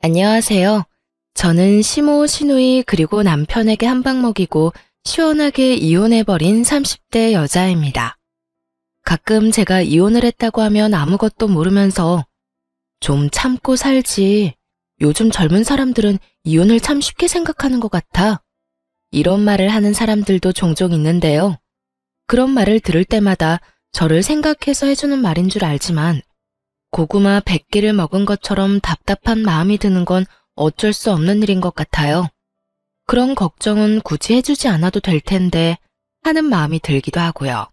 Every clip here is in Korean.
안녕하세요. 저는 시모, 시누이 그리고 남편에게 한 방 먹이고 시원하게 이혼해버린 30대 여자입니다. 가끔 제가 이혼을 했다고 하면 아무것도 모르면서 좀 참고 살지. 요즘 젊은 사람들은 이혼을 참 쉽게 생각하는 것 같아. 이런 말을 하는 사람들도 종종 있는데요. 그런 말을 들을 때마다 저를 생각해서 해주는 말인 줄 알지만 고구마 100개를 먹은 것처럼 답답한 마음이 드는 건 어쩔 수 없는 일인 것 같아요. 그런 걱정은 굳이 해주지 않아도 될 텐데 하는 마음이 들기도 하고요.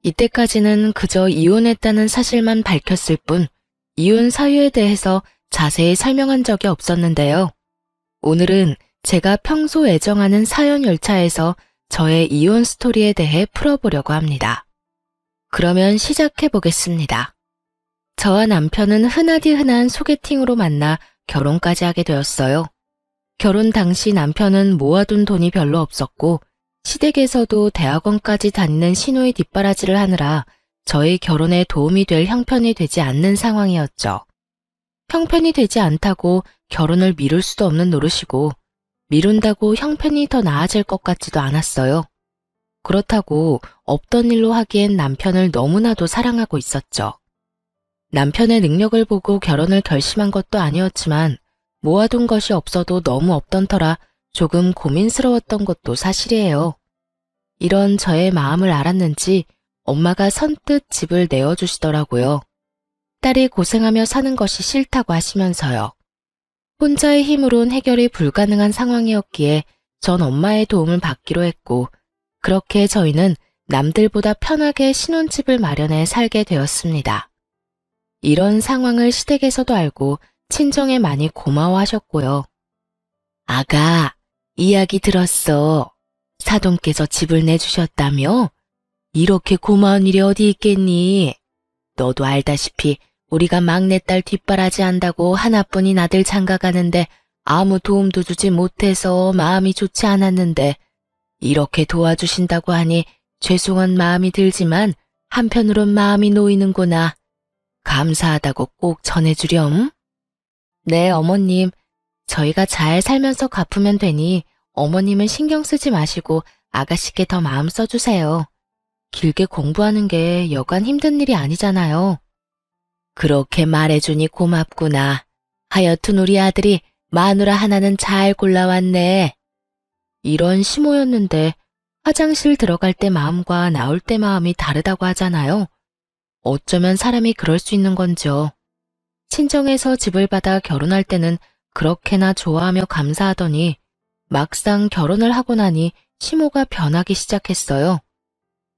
이때까지는 그저 이혼했다는 사실만 밝혔을 뿐 이혼 사유에 대해서 자세히 설명한 적이 없었는데요. 오늘은 제가 평소 애정하는 사연 열차에서 저의 이혼 스토리에 대해 풀어보려고 합니다. 그러면 시작해 보겠습니다. 저와 남편은 흔하디 흔한 소개팅으로 만나 결혼까지 하게 되었어요. 결혼 당시 남편은 모아둔 돈이 별로 없었고 시댁에서도 대학원까지 다니는 시누이 뒷바라지를 하느라 저희 결혼에 도움이 될 형편이 되지 않는 상황이었죠. 형편이 되지 않다고 결혼을 미룰 수도 없는 노릇이고 미룬다고 형편이 더 나아질 것 같지도 않았어요. 그렇다고 없던 일로 하기엔 남편을 너무나도 사랑하고 있었죠. 남편의 능력을 보고 결혼을 결심한 것도 아니었지만 모아둔 것이 없어도 너무 없던 터라 조금 고민스러웠던 것도 사실이에요. 이런 저의 마음을 알았는지 엄마가 선뜻 집을 내어주시더라고요. 딸이 고생하며 사는 것이 싫다고 하시면서요. 혼자의 힘으론 해결이 불가능한 상황이었기에 전 엄마의 도움을 받기로 했고 그렇게 저희는 남들보다 편하게 신혼집을 마련해 살게 되었습니다. 이런 상황을 시댁에서도 알고 친정에 많이 고마워하셨고요. 아가, 이야기 들었어. 사돈께서 집을 내주셨다며? 이렇게 고마운 일이 어디 있겠니? 너도 알다시피 우리가 막내딸 뒷바라지 한다고 하나뿐인 아들 장가가는데 아무 도움도 주지 못해서 마음이 좋지 않았는데 이렇게 도와주신다고 하니 죄송한 마음이 들지만 한편으론 마음이 놓이는구나. 감사하다고 꼭 전해주렴. 네, 어머님. 저희가 잘 살면서 갚으면 되니 어머님은 신경 쓰지 마시고 아가씨께 더 마음 써주세요. 길게 공부하는 게 여간 힘든 일이 아니잖아요. 그렇게 말해주니 고맙구나. 하여튼 우리 아들이 마누라 하나는 잘 골라왔네. 이런 시모였는데 화장실 들어갈 때 마음과 나올 때 마음이 다르다고 하잖아요. 어쩌면 사람이 그럴 수 있는 건지요. 친정에서 집을 받아 결혼할 때는 그렇게나 좋아하며 감사하더니 막상 결혼을 하고 나니 시모가 변하기 시작했어요.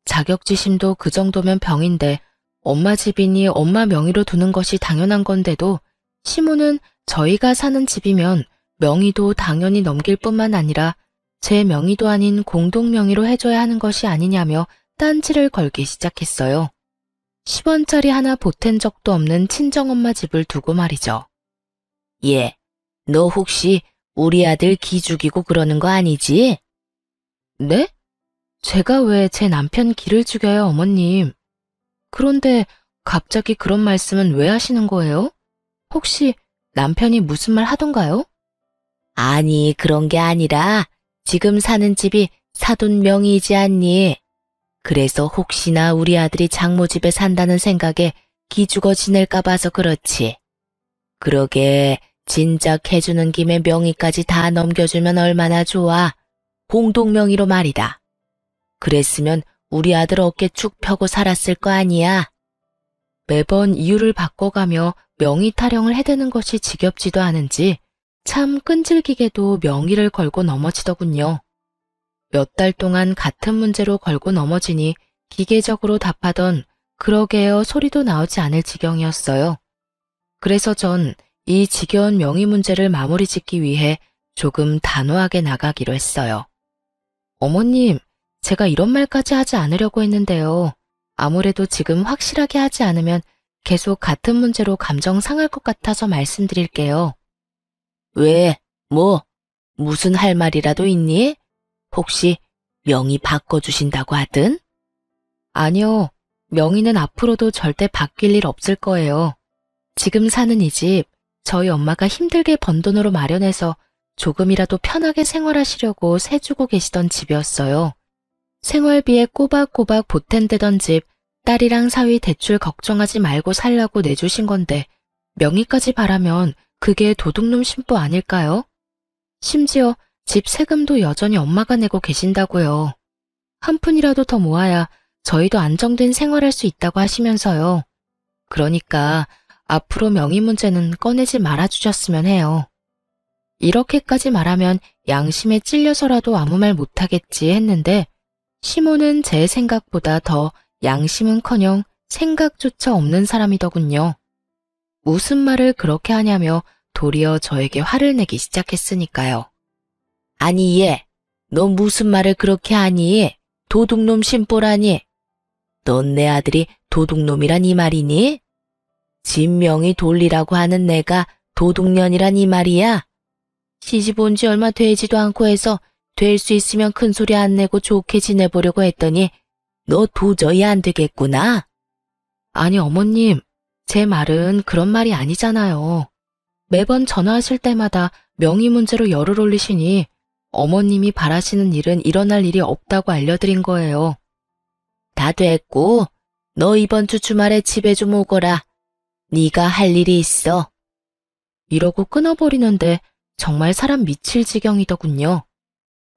자격지심도 그 정도면 병인데 엄마 집이니 엄마 명의로 두는 것이 당연한 건데도 시모는 저희가 사는 집이면 명의도 당연히 넘길 뿐만 아니라 제 명의도 아닌 공동 명의로 해줘야 하는 것이 아니냐며 딴지를 걸기 시작했어요. 10원짜리 하나 보탠 적도 없는 친정엄마 집을 두고 말이죠. 예, 너 혹시 우리 아들 기 죽이고 그러는 거 아니지? 네? 제가 왜 제 남편 기를 죽여요, 어머님? 그런데 갑자기 그런 말씀은 왜 하시는 거예요? 혹시 남편이 무슨 말 하던가요? 아니, 그런 게 아니라 지금 사는 집이 사돈 명의이지 않니? 그래서 혹시나 우리 아들이 장모집에 산다는 생각에 기죽어 지낼까 봐서 그렇지. 그러게 진작 해주는 김에 명의까지 다 넘겨주면 얼마나 좋아. 공동명의로 말이다. 그랬으면 우리 아들 어깨 축 펴고 살았을 거 아니야. 매번 이유를 바꿔가며 명의 타령을 해대는 것이 지겹지도 않은지 참 끈질기게도 명의를 걸고 넘어지더군요. 몇 달 동안 같은 문제로 걸고 넘어지니 기계적으로 답하던 그러게요 소리도 나오지 않을 지경이었어요. 그래서 전 이 지겨운 명의 문제를 마무리 짓기 위해 조금 단호하게 나가기로 했어요. 어머님, 제가 이런 말까지 하지 않으려고 했는데요. 아무래도 지금 확실하게 하지 않으면 계속 같은 문제로 감정 상할 것 같아서 말씀드릴게요. 왜? 무슨 할 말이라도 있니? 혹시 명의 바꿔주신다고 하든? 아니요. 명의는 앞으로도 절대 바뀔 일 없을 거예요. 지금 사는 이 집, 저희 엄마가 힘들게 번 돈으로 마련해서 조금이라도 편하게 생활하시려고 세주고 계시던 집이었어요. 생활비에 꼬박꼬박 보탬되던 집, 딸이랑 사위 대출 걱정하지 말고 살라고 내주신 건데 명의까지 바라면 그게 도둑놈 심보 아닐까요? 심지어 집 세금도 여전히 엄마가 내고 계신다고요. 한 푼이라도 더 모아야 저희도 안정된 생활할 수 있다고 하시면서요. 그러니까 앞으로 명의 문제는 꺼내지 말아주셨으면 해요. 이렇게까지 말하면 양심에 찔려서라도 아무 말 못하겠지 했는데 시모는 제 생각보다 더 양심은커녕 생각조차 없는 사람이더군요. 무슨 말을 그렇게 하냐며 도리어 저에게 화를 내기 시작했으니까요. 아니 얘, 너 무슨 말을 그렇게 하니? 도둑놈 심보라니? 넌 내 아들이 도둑놈이란 이 말이니? 진명이 돌리라고 하는 내가 도둑년이란 이 말이야? 시집 온 지 얼마 되지도 않고 해서 될 수 있으면 큰 소리 안 내고 좋게 지내보려고 했더니 너 도저히 안 되겠구나. 아니 어머님, 제 말은 그런 말이 아니잖아요. 매번 전화하실 때마다 명의 문제로 열을 올리시니 어머님이 바라시는 일은 일어날 일이 없다고 알려드린 거예요. 다 됐고 너 이번 주 주말에 집에 좀 오거라. 네가 할 일이 있어. 이러고 끊어버리는데 정말 사람 미칠 지경이더군요.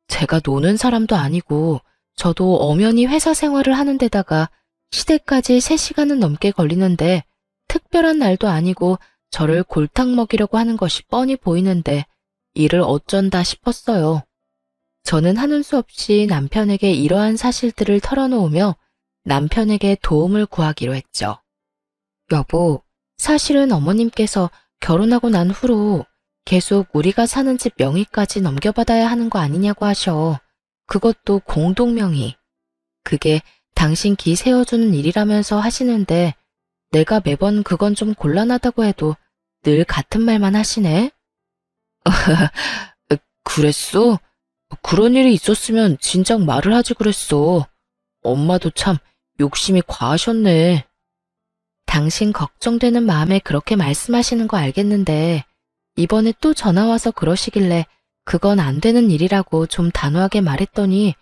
제가 노는 사람도 아니고 저도 엄연히 회사 생활을 하는 데다가 시댁까지 3시간은 넘게 걸리는데 특별한 날도 아니고 저를 골탕 먹이려고 하는 것이 뻔히 보이는데 이를 어쩐다 싶었어요. 저는 하는 수 없이 남편에게 이러한 사실들을 털어놓으며 남편에게 도움을 구하기로 했죠. 여보, 사실은 어머님께서 결혼하고 난 후로 계속 우리가 사는 집 명의까지 넘겨받아야 하는 거 아니냐고 하셔. 그것도 공동명의. 그게 당신 기 세워주는 일이라면서 하시는데 내가 매번 그건 좀 곤란하다고 해도 늘 같은 말만 하시네. 그랬어? 그런 일이 있었으면 진작 말을 하지 그랬어. 엄마도 참 욕심이 과하셨네. 당신 걱정되는 마음에 그렇게 말씀하시는 거 알겠는데 이번에 또 전화와서 그러시길래 그건 안 되는 일이라고 좀 단호하게 말했더니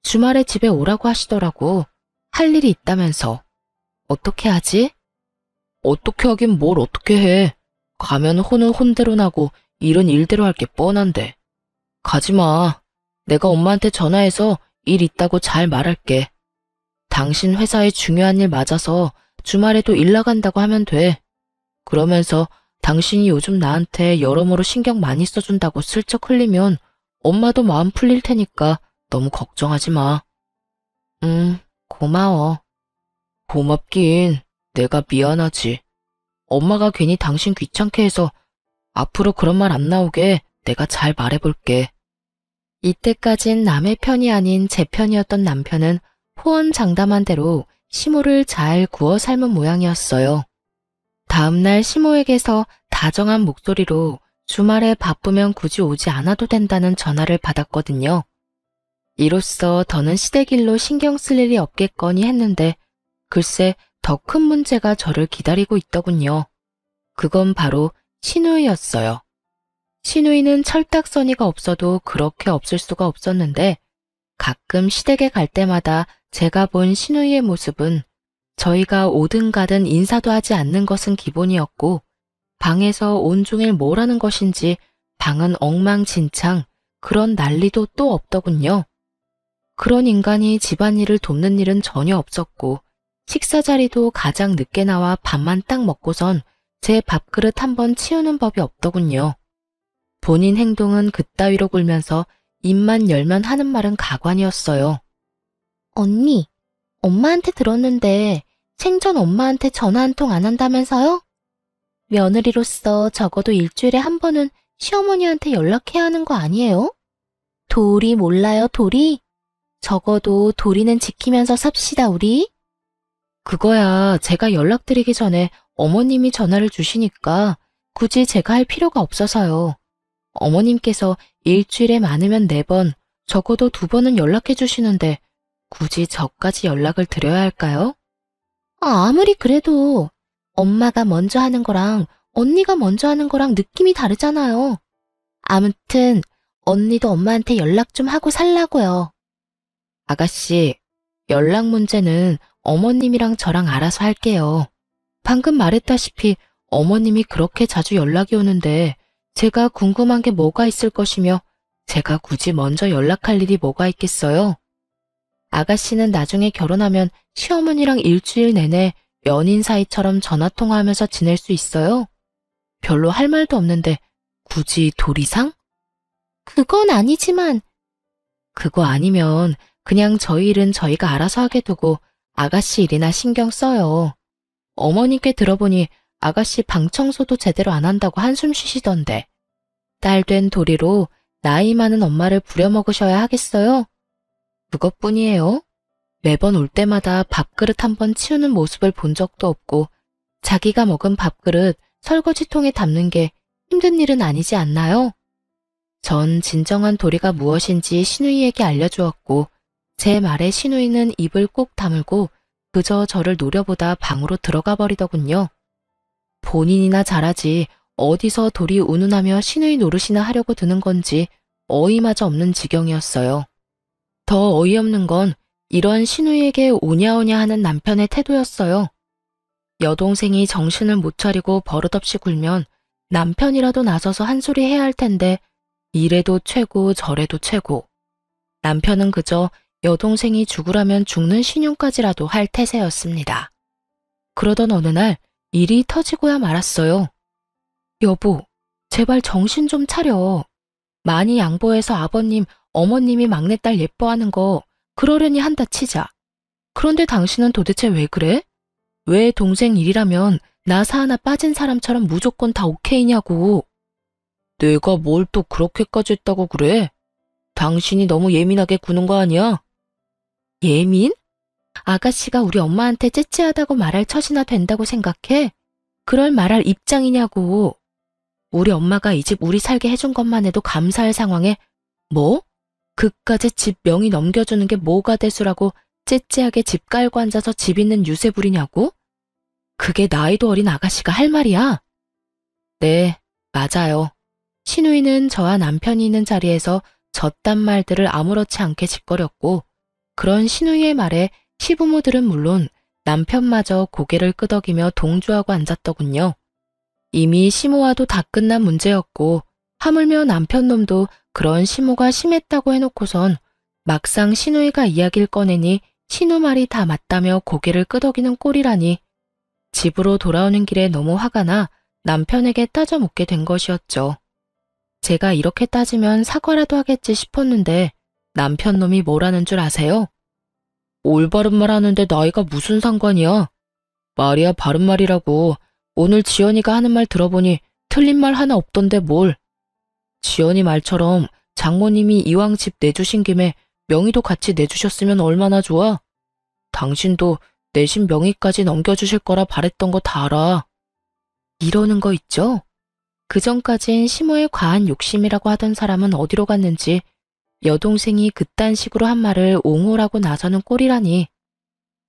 주말에 집에 오라고 하시더라고. 할 일이 있다면서. 어떻게 하지? 어떻게 하긴 뭘 어떻게 해. 가면 혼은 혼대로 나고 일은 일대로 할 게 뻔한데. 가지마. 내가 엄마한테 전화해서 일 있다고 잘 말할게. 당신 회사에 중요한 일 맞아서 주말에도 일 나간다고 하면 돼. 그러면서 당신이 요즘 나한테 여러모로 신경 많이 써준다고 슬쩍 흘리면 엄마도 마음 풀릴 테니까 너무 걱정하지 마. 고마워. 고맙긴 내가 미안하지. 엄마가 괜히 당신 귀찮게 해서 앞으로 그런 말 안 나오게 내가 잘 말해볼게. 이때까진 남의 편이 아닌 제 편이었던 남편은 호언장담한 대로 시모를 잘 구워 삶은 모양이었어요. 다음날 시모에게서 다정한 목소리로 주말에 바쁘면 굳이 오지 않아도 된다는 전화를 받았거든요. 이로써 더는 시댁 일로 신경 쓸 일이 없겠거니 했는데 글쎄 더 큰 문제가 저를 기다리고 있더군요. 그건 바로 시누이였어요. 시누이는 철딱서니가 없어도 그렇게 없을 수가 없었는데 가끔 시댁에 갈 때마다 제가 본 시누이의 모습은 저희가 오든 가든 인사도 하지 않는 것은 기본이었고 방에서 온종일 뭘 하는 것인지 방은 엉망진창 그런 난리도 또 없더군요. 그런 인간이 집안일을 돕는 일은 전혀 없었고 식사 자리도 가장 늦게 나와 밥만 딱 먹고선 제 밥그릇 한번 치우는 법이 없더군요. 본인 행동은 그따위로 굴면서 입만 열면 하는 말은 가관이었어요. 언니, 엄마한테 들었는데 생전 엄마한테 전화 한 통 안 한다면서요? 며느리로서 적어도 일주일에 한 번은 시어머니한테 연락해야 하는 거 아니에요? 도리 몰라요, 도리? 적어도 도리는 지키면서 삽시다, 우리. 그거야 제가 연락드리기 전에 어머님이 전화를 주시니까 굳이 제가 할 필요가 없어서요. 어머님께서 일주일에 많으면 4번, 적어도 2번은 연락해 주시는데 굳이 저까지 연락을 드려야 할까요? 아무리 그래도 엄마가 먼저 하는 거랑 언니가 먼저 하는 거랑 느낌이 다르잖아요. 아무튼 언니도 엄마한테 연락 좀 하고 살라고요. 아가씨, 연락 문제는 어머님이랑 저랑 알아서 할게요. 방금 말했다시피 어머님이 그렇게 자주 연락이 오는데 제가 궁금한 게 뭐가 있을 것이며 제가 굳이 먼저 연락할 일이 뭐가 있겠어요? 아가씨는 나중에 결혼하면 시어머니랑 일주일 내내 연인 사이처럼 전화통화하면서 지낼 수 있어요? 별로 할 말도 없는데 굳이 도리상? 그건 아니지만. 그거 아니면 그냥 저희 일은 저희가 알아서 하게 두고 아가씨 일이나 신경 써요. 어머니께 들어보니 아가씨 방 청소도 제대로 안 한다고 한숨 쉬시던데. 딸 된 도리로 나이 많은 엄마를 부려먹으셔야 하겠어요? 그것뿐이에요. 매번 올 때마다 밥그릇 한 번 치우는 모습을 본 적도 없고 자기가 먹은 밥그릇 설거지통에 담는 게 힘든 일은 아니지 않나요? 전 진정한 도리가 무엇인지 시누이에게 알려주었고 제 말에 시누이는 입을 꼭 다물고 그저 저를 노려보다 방으로 들어가 버리더군요. 본인이나 잘하지 어디서 도리 운운하며 시누이 노릇이나 하려고 드는 건지 어이마저 없는 지경이었어요. 더 어이없는 건 이런 시누이에게 오냐오냐 하는 남편의 태도였어요. 여동생이 정신을 못 차리고 버릇없이 굴면 남편이라도 나서서 한 소리 해야 할 텐데 이래도 최고 저래도 최고. 남편은 그저 여동생이 죽으라면 죽는 신용까지라도 할 태세였습니다. 그러던 어느 날 일이 터지고야 말았어요. 여보, 제발 정신 좀 차려. 많이 양보해서 아버님, 어머님이 막내딸 예뻐하는 거 그러려니 한다 치자. 그런데 당신은 도대체 왜 그래? 왜 동생 일이라면 나사 하나 빠진 사람처럼 무조건 다 오케이냐고. 내가 뭘 또 그렇게까지 했다고 그래? 당신이 너무 예민하게 구는 거 아니야? 예민? 아가씨가 우리 엄마한테 째째하다고 말할 처지나 된다고 생각해? 그럴 말할 입장이냐고. 우리 엄마가 이 집 우리 살게 해준 것만 해도 감사할 상황에 뭐? 그까짓 집 명의 넘겨주는 게 뭐가 대수라고 째째하게 집 깔고 앉아서 집 있는 유세 부리냐고? 그게 나이도 어린 아가씨가 할 말이야? 네, 맞아요. 시누이는 저와 남편이 있는 자리에서 저딴 말들을 아무렇지 않게 짓거렸고 그런 시누이의 말에 시부모들은 물론 남편마저 고개를 끄덕이며 동조하고 앉았더군요. 이미 시모와도 다 끝난 문제였고 하물며 남편 놈도 그런 시모가 심했다고 해놓고선 막상 시누이가 이야기를 꺼내니 시누 말이 다 맞다며 고개를 끄덕이는 꼴이라니 집으로 돌아오는 길에 너무 화가 나 남편에게 따져 묻게 된 것이었죠. 제가 이렇게 따지면 사과라도 하겠지 싶었는데 남편 놈이 뭐라는 줄 아세요? 올바른 말 하는데 나이가 무슨 상관이야? 말이야 바른 말이라고. 오늘 지연이가 하는 말 들어보니 틀린 말 하나 없던데 뭘. 지연이 말처럼 장모님이 이왕 집 내주신 김에 명의도 같이 내주셨으면 얼마나 좋아. 당신도 내신 명의까지 넘겨주실 거라 바랬던 거 다 알아. 이러는 거 있죠? 그전까진 시모의 과한 욕심이라고 하던 사람은 어디로 갔는지 여동생이 그딴 식으로 한 말을 옹호라고 나서는 꼴이라니.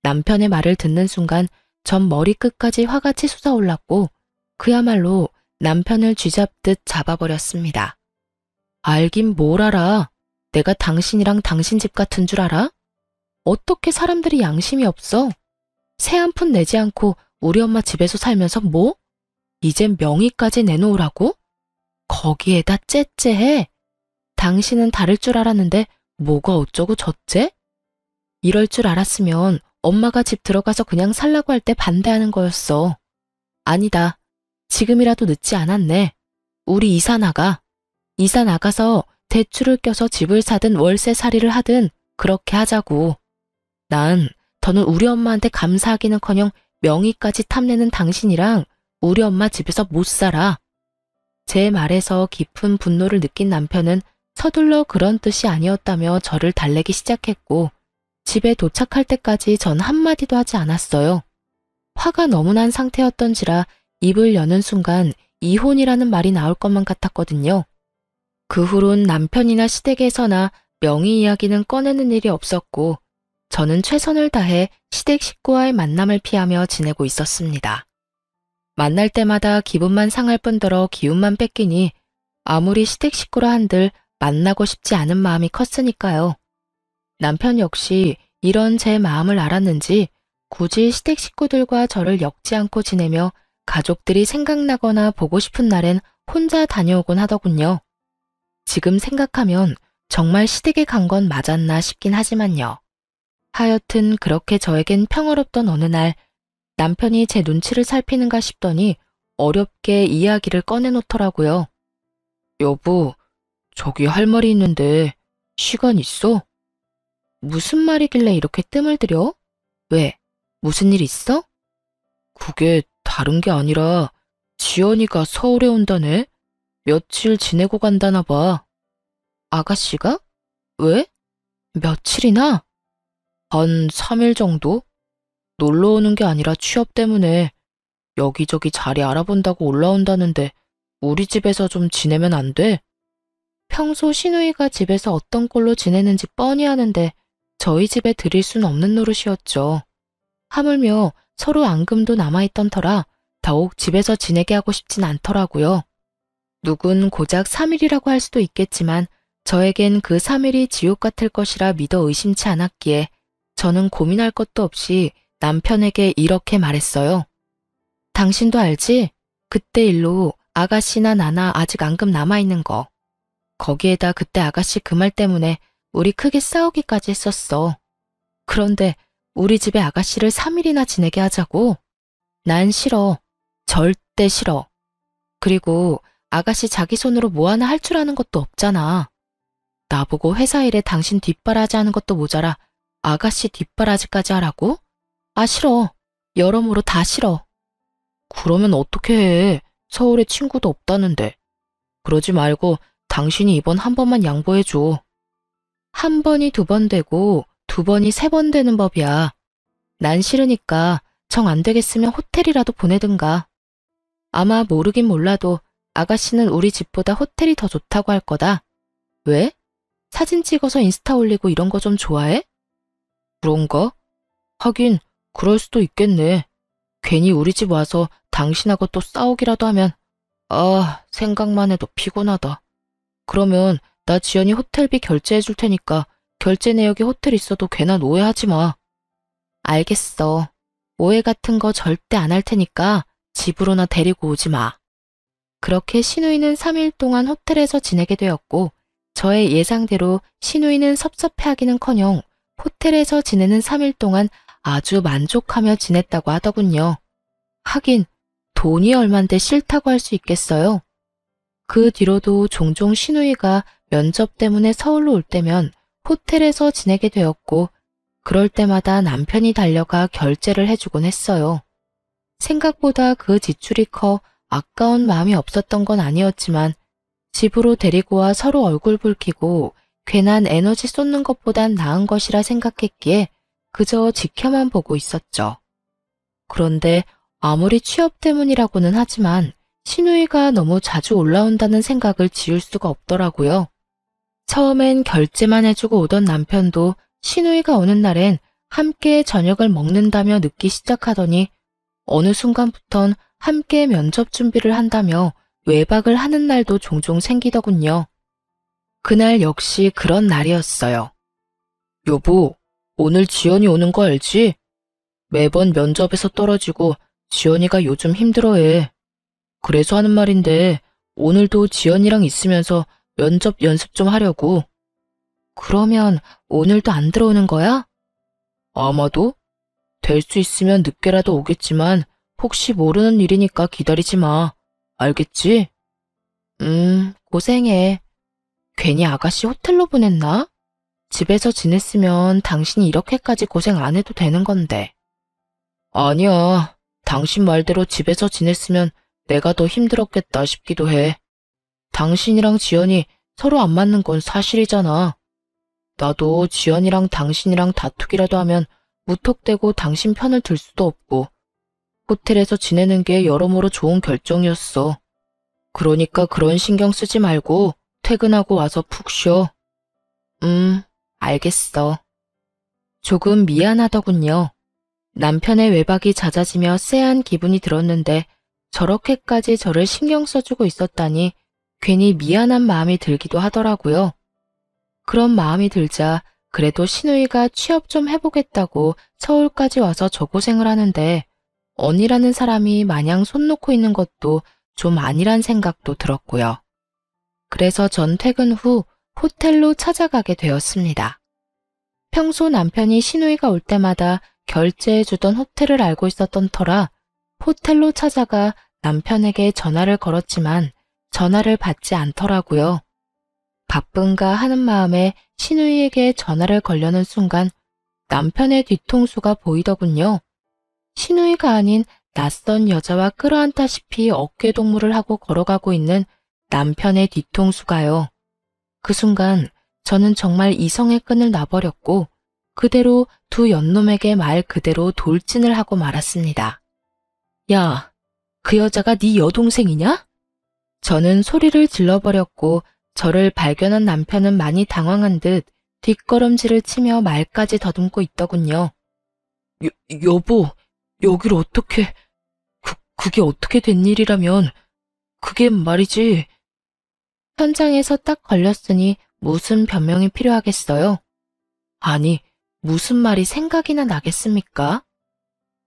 남편의 말을 듣는 순간 전 머리끝까지 화가 치솟아 올랐고 그야말로 남편을 쥐잡듯 잡아버렸습니다. 알긴 뭘 알아. 내가 당신이랑 당신 집 같은 줄 알아? 어떻게 사람들이 양심이 없어? 새 한 푼 내지 않고 우리 엄마 집에서 살면서 뭐? 이젠 명의까지 내놓으라고? 거기에다 째째해. 당신은 다를 줄 알았는데 뭐가 어쩌고 저째? 이럴 줄 알았으면 엄마가 집 들어가서 그냥 살라고 할 때 반대하는 거였어. 아니다. 지금이라도 늦지 않았네. 우리 이사 나가. 이사 나가서 대출을 껴서 집을 사든 월세살이를 하든 그렇게 하자고. 난 더는 우리 엄마한테 감사하기는커녕 명의까지 탐내는 당신이랑 우리 엄마 집에서 못 살아. 제 말에서 깊은 분노를 느낀 남편은 서둘러 그런 뜻이 아니었다며 저를 달래기 시작했고 집에 도착할 때까지 전 한마디도 하지 않았어요. 화가 너무 난 상태였던지라 입을 여는 순간 이혼이라는 말이 나올 것만 같았거든요. 그 후론 남편이나 시댁에서나 명의 이야기는 꺼내는 일이 없었고 저는 최선을 다해 시댁 식구와의 만남을 피하며 지내고 있었습니다. 만날 때마다 기분만 상할 뿐더러 기운만 뺏기니 아무리 시댁 식구라 한들 만나고 싶지 않은 마음이 컸으니까요. 남편 역시 이런 제 마음을 알았는지 굳이 시댁 식구들과 저를 엮지 않고 지내며 가족들이 생각나거나 보고 싶은 날엔 혼자 다녀오곤 하더군요. 지금 생각하면 정말 시댁에 간 건 맞았나 싶긴 하지만요. 하여튼 그렇게 저에겐 평화롭던 어느 날 남편이 제 눈치를 살피는가 싶더니 어렵게 이야기를 꺼내놓더라고요. 여보, 저기 할 말이 있는데 시간 있어? 무슨 말이길래 이렇게 뜸을 들여? 왜? 무슨 일 있어? 그게 다른 게 아니라 지연이가 서울에 온다네? 며칠 지내고 간다나 봐. 아가씨가? 왜? 며칠이나? 한 3일 정도? 놀러 오는 게 아니라 취업 때문에 여기저기 자리 알아본다고 올라온다는데 우리 집에서 좀 지내면 안 돼? 평소 시누이가 집에서 어떤 꼴로 지내는지 뻔히 아는데 저희 집에 들일 순 없는 노릇이었죠. 하물며 서로 앙금도 남아있던 터라 더욱 집에서 지내게 하고 싶진 않더라고요. 누군 고작 3일이라고 할 수도 있겠지만 저에겐 그 3일이 지옥 같을 것이라 믿어 의심치 않았기에 저는 고민할 것도 없이 남편에게 이렇게 말했어요. 당신도 알지? 그때 일로 아가씨나 나나 아직 앙금 남아있는 거. 거기에다 그때 아가씨 그 말 때문에 우리 크게 싸우기까지 했었어. 그런데 우리 집에 아가씨를 3일이나 지내게 하자고? 난 싫어. 절대 싫어. 그리고 아가씨 자기 손으로 뭐 하나 할 줄 아는 것도 없잖아. 나보고 회사 일에 당신 뒷바라지 하는 것도 모자라 아가씨 뒷바라지까지 하라고? 아, 싫어. 여러모로 다 싫어. 그러면 어떻게 해? 서울에 친구도 없다는데. 그러지 말고 당신이 이번 한 번만 양보해줘. 한 번이 2번 되고 2번이 3번 되는 법이야. 난 싫으니까 정 안 되겠으면 호텔이라도 보내든가. 아마 모르긴 몰라도 아가씨는 우리 집보다 호텔이 더 좋다고 할 거다. 왜? 사진 찍어서 인스타 올리고 이런 거 좀 좋아해? 그런가? 하긴 그럴 수도 있겠네. 괜히 우리 집 와서 당신하고 또 싸우기라도 하면 생각만 해도 피곤하다. 그러면 나 지연이 호텔비 결제해 줄 테니까 결제 내역에 호텔 있어도 괜한 오해하지 마. 알겠어. 오해 같은 거 절대 안 할 테니까 집으로나 데리고 오지 마. 그렇게 시누이는 3일 동안 호텔에서 지내게 되었고 저의 예상대로 시누이는 섭섭해하기는커녕 호텔에서 지내는 3일 동안 아주 만족하며 지냈다고 하더군요. 하긴 돈이 얼만데 싫다고 할 수 있겠어요. 그 뒤로도 종종 시누이가 면접 때문에 서울로 올 때면 호텔에서 지내게 되었고 그럴 때마다 남편이 달려가 결제를 해주곤 했어요. 생각보다 그 지출이 커 아까운 마음이 없었던 건 아니었지만 집으로 데리고 와 서로 얼굴 붉히고 괜한 에너지 쏟는 것보단 나은 것이라 생각했기에 그저 지켜만 보고 있었죠. 그런데 아무리 취업 때문이라고는 하지만 시누이가 너무 자주 올라온다는 생각을 지울 수가 없더라고요. 처음엔 결제만 해주고 오던 남편도 시누이가 오는 날엔 함께 저녁을 먹는다며 늦기 시작하더니 어느 순간부턴 함께 면접 준비를 한다며 외박을 하는 날도 종종 생기더군요. 그날 역시 그런 날이었어요. 여보, 오늘 지연이 오는 거 알지? 매번 면접에서 떨어지고 지연이가 요즘 힘들어해. 그래서 하는 말인데 오늘도 지연이랑 있으면서 면접 연습 좀 하려고. 그러면 오늘도 안 들어오는 거야? 아마도? 될 수 있으면 늦게라도 오겠지만 혹시 모르는 일이니까 기다리지 마. 알겠지? 고생해. 괜히 아가씨 호텔로 보냈나? 집에서 지냈으면 당신이 이렇게까지 고생 안 해도 되는 건데. 아니야. 당신 말대로 집에서 지냈으면 내가 더 힘들었겠다 싶기도 해. 당신이랑 지연이 서로 안 맞는 건 사실이잖아. 나도 지연이랑 당신이랑 다투기라도 하면 무턱대고 당신 편을 들 수도 없고 호텔에서 지내는 게 여러모로 좋은 결정이었어. 그러니까 그런 신경 쓰지 말고 퇴근하고 와서 푹 쉬어. 알겠어. 조금 미안하더군요. 남편의 외박이 잦아지며 쎄한 기분이 들었는데 저렇게까지 저를 신경 써주고 있었다니 괜히 미안한 마음이 들기도 하더라고요. 그런 마음이 들자 그래도 신우이가 취업 좀 해보겠다고 서울까지 와서 저 고생을 하는데 언니라는 사람이 마냥 손 놓고 있는 것도 좀 아니란 생각도 들었고요. 그래서 전 퇴근 후 호텔로 찾아가게 되었습니다. 평소 남편이 신우이가 올 때마다 결제해주던 호텔을 알고 있었던 터라 호텔로 찾아가 남편에게 전화를 걸었지만 전화를 받지 않더라고요. 바쁜가 하는 마음에 신우이에게 전화를 걸려는 순간 남편의 뒤통수가 보이더군요. 신우이가 아닌 낯선 여자와 끌어안다시피 어깨동무를 하고 걸어가고 있는 남편의 뒤통수가요. 그 순간 저는 정말 이성의 끈을 놔버렸고 그대로 두 연놈에게 말 그대로 돌진을 하고 말았습니다. 야, 그 여자가 네 여동생이냐? 저는 소리를 질러버렸고 저를 발견한 남편은 많이 당황한 듯 뒷걸음질을 치며 말까지 더듬고 있더군요. 여보, 여길 어떻게... 그게 어떻게 된 일이라면... 그게 말이지... 현장에서 딱 걸렸으니 무슨 변명이 필요하겠어요? 아니, 무슨 말이 생각이나 나겠습니까?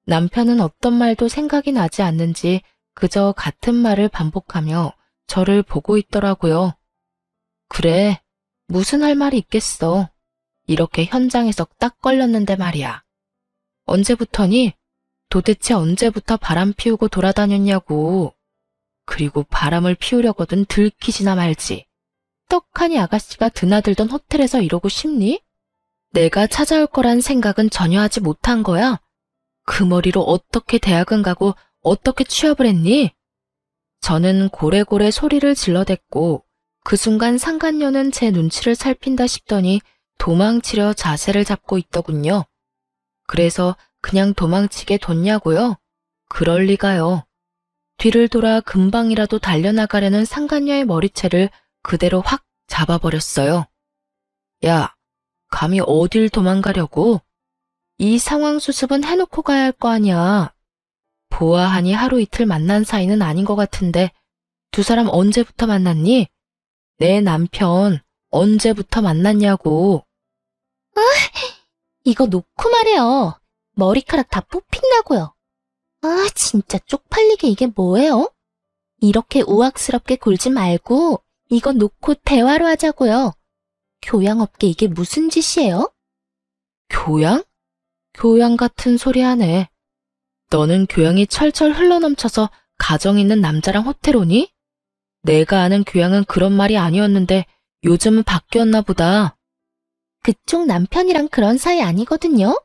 남편은 어떤 말도 생각이 나지 않는지 그저 같은 말을 반복하며 저를 보고 있더라고요. 그래, 무슨 할 말이 있겠어. 이렇게 현장에서 딱 걸렸는데 말이야. 언제부터니? 도대체 언제부터 바람 피우고 돌아다녔냐고. 그리고 바람을 피우려거든 들키지나 말지. 떡하니 아가씨가 드나들던 호텔에서 이러고 싶니? 내가 찾아올 거란 생각은 전혀 하지 못한 거야. 그 머리로 어떻게 대학은 가고 어떻게 취업을 했니? 저는 고래고래 소리를 질러댔고 그 순간 상간녀는 제 눈치를 살핀다 싶더니 도망치려 자세를 잡고 있더군요. 그래서 그냥 도망치게 뒀냐고요? 그럴 리가요. 뒤를 돌아 금방이라도 달려나가려는 상간녀의 머리채를 그대로 확 잡아버렸어요. 야, 감히 어딜 도망가려고? 이 상황 수습은 해놓고 가야 할 거 아니야. 보아하니 하루 이틀 만난 사이는 아닌 것 같은데 두 사람 언제부터 만났니? 내 남편 언제부터 만났냐고. 이거 놓고 말해요. 머리카락 다 뽑힌다고요. 아, 진짜 쪽팔리게 이게 뭐예요? 이렇게 우악스럽게 굴지 말고 이거 놓고 대화로 하자고요. 교양 없게 이게 무슨 짓이에요? 교양? 교양 같은 소리 하네. 너는 교양이 철철 흘러넘쳐서 가정 있는 남자랑 호텔 오니? 내가 아는 교양은 그런 말이 아니었는데 요즘은 바뀌었나 보다. 그쪽 남편이랑 그런 사이 아니거든요?